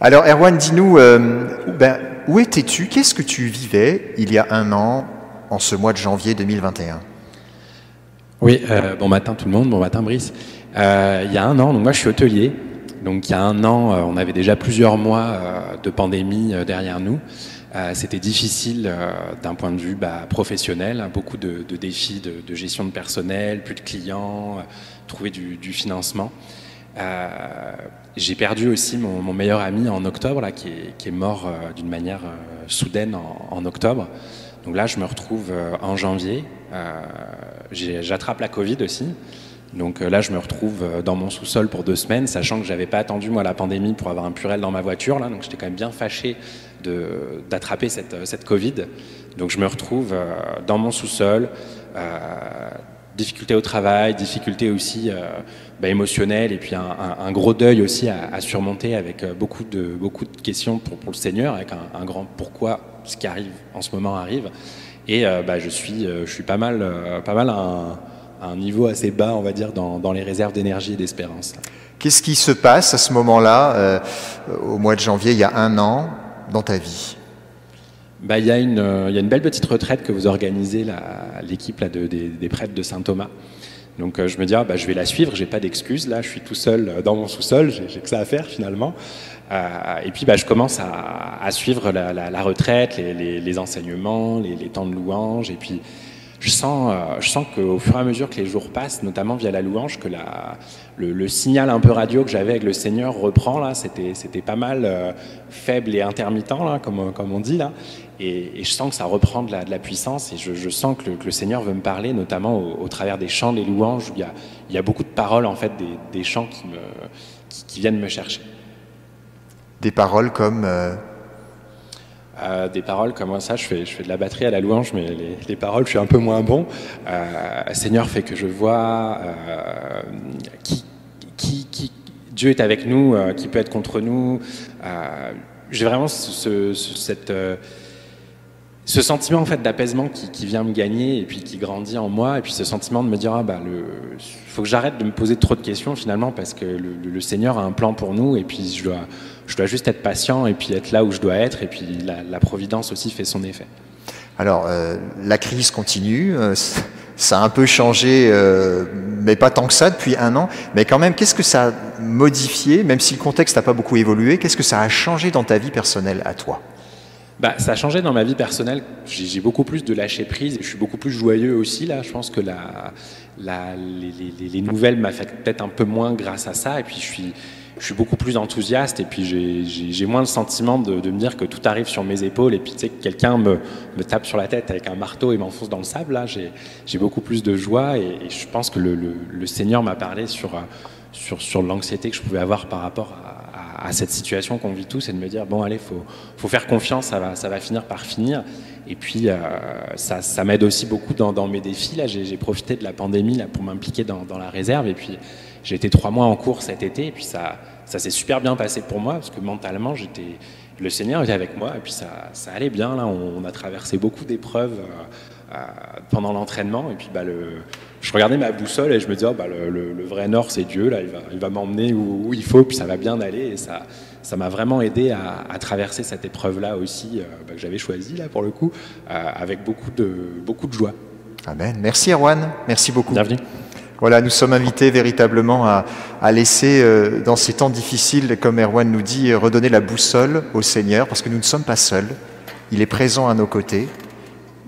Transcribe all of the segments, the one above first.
Alors Erwan, dis-nous, où étais-tu? Qu'est-ce que tu vivais il y a un an, en ce mois de janvier 2021? Oui, bon matin tout le monde, bon matin Brice. Il y a un an, donc moi je suis hôtelier, donc il y a un an, on avait déjà plusieurs mois de pandémie derrière nous. C'était difficile d'un point de vue professionnel, hein, beaucoup de défis de gestion de personnel, plus de clients, trouver du financement. J'ai perdu aussi mon meilleur ami en octobre, là, qui est mort d'une manière soudaine en octobre. Donc là, je me retrouve en janvier. J'attrape la Covid aussi. Donc là, je me retrouve dans mon sous-sol pour 2 semaines, sachant que j'avais pas attendu moi la pandémie pour avoir un Purell dans ma voiture. Là, donc j'étais quand même bien fâché d'attraper cette Covid. Donc je me retrouve dans mon sous-sol. Difficultés au travail, difficultés aussi émotionnelles, et puis un gros deuil aussi à surmonter, avec beaucoup de questions pour le Seigneur, avec un grand pourquoi ce qui arrive en ce moment arrive. Et je suis pas mal à un niveau assez bas, on va dire, dans les réserves d'énergie et d'espérance. Qu'est-ce qui se passe à ce moment-là, au mois de janvier, il y a un an, dans ta vie? Il y a une belle petite retraite que vous organisez, l'équipe des prêtres de Saint-Thomas. Donc je me dis, je vais la suivre, j'ai pas d'excuses, là je suis tout seul dans mon sous-sol, j'ai que ça à faire finalement. Et puis je commence à suivre la retraite, les enseignements, les temps de louange, et puis je sens qu'au fur et à mesure que les jours passent, notamment via la louange, que le signal un peu radio que j'avais avec le Seigneur reprend. Là, c'était pas mal faible et intermittent, là, comme on dit là. Et je sens que ça reprend de la puissance, et je sens que le Seigneur veut me parler, notamment au travers des chants, des louanges, où il y a beaucoup de paroles, en fait, des chants qui viennent me chercher. Des paroles comme des paroles comme ça, je fais de la batterie à la louange, mais les paroles, je suis un peu moins bon. Seigneur, fait que je vois Dieu est avec nous, qui peut être contre nous. J'ai vraiment ce sentiment, en fait, d'apaisement qui vient me gagner, et puis qui grandit en moi, et puis ce sentiment de me dire faut que j'arrête de me poser trop de questions finalement, parce que le Seigneur a un plan pour nous, et puis je dois juste être patient, et puis être là où je dois être, et puis la providence aussi fait son effet. Alors, la crise continue, ça a un peu changé, mais pas tant que ça depuis un an, mais quand même, qu'est-ce que ça a modifié, même si le contexte n'a pas beaucoup évolué, qu'est-ce que ça a changé dans ta vie personnelle à toi? Ça a changé dans ma vie personnelle. J'ai beaucoup plus de lâcher prise, et je suis beaucoup plus joyeux aussi là. Je pense que les nouvelles m'affectent peut-être un peu moins grâce à ça, et puis je suis beaucoup plus enthousiaste, et puis j'ai moins le sentiment de me dire que tout arrive sur mes épaules, et puis tu sais, que quelqu'un me tape sur la tête avec un marteau et m'enfonce dans le sable. Là, j'ai beaucoup plus de joie, et je pense que le Seigneur m'a parlé sur l'anxiété que je pouvais avoir par rapport à cette situation qu'on vit tous, et de me dire bon, allez, faut faire confiance, ça va finir par finir. Et puis ça m'aide aussi beaucoup dans mes défis. Là, j'ai profité de la pandémie là pour m'impliquer dans la réserve, et puis j'ai été 3 mois en cours cet été, et puis ça s'est super bien passé pour moi, parce que mentalement le Seigneur était avec moi, et puis ça allait bien. Là, on a traversé beaucoup d'épreuves pendant l'entraînement, et puis je regardais ma boussole, et je me disais le vrai nord, c'est Dieu. Là, il va m'emmener où il faut, puis ça va bien aller. Et ça m'a vraiment aidé à traverser cette épreuve-là aussi, que j'avais choisie là pour le coup, avec beaucoup de joie. Amen. Merci Erwan, merci beaucoup. Bienvenue. Voilà, nous sommes invités véritablement à laisser, dans ces temps difficiles, comme Erwan nous dit, redonner la boussole au Seigneur, parce que nous ne sommes pas seuls. Il est présent à nos côtés.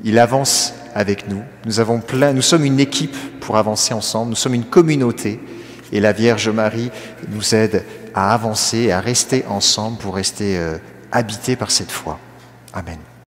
Il avance avec nous. Nous sommes une équipe pour avancer ensemble. Nous sommes une communauté. Et la Vierge Marie nous aide à avancer, à rester ensemble pour rester habités par cette foi. Amen.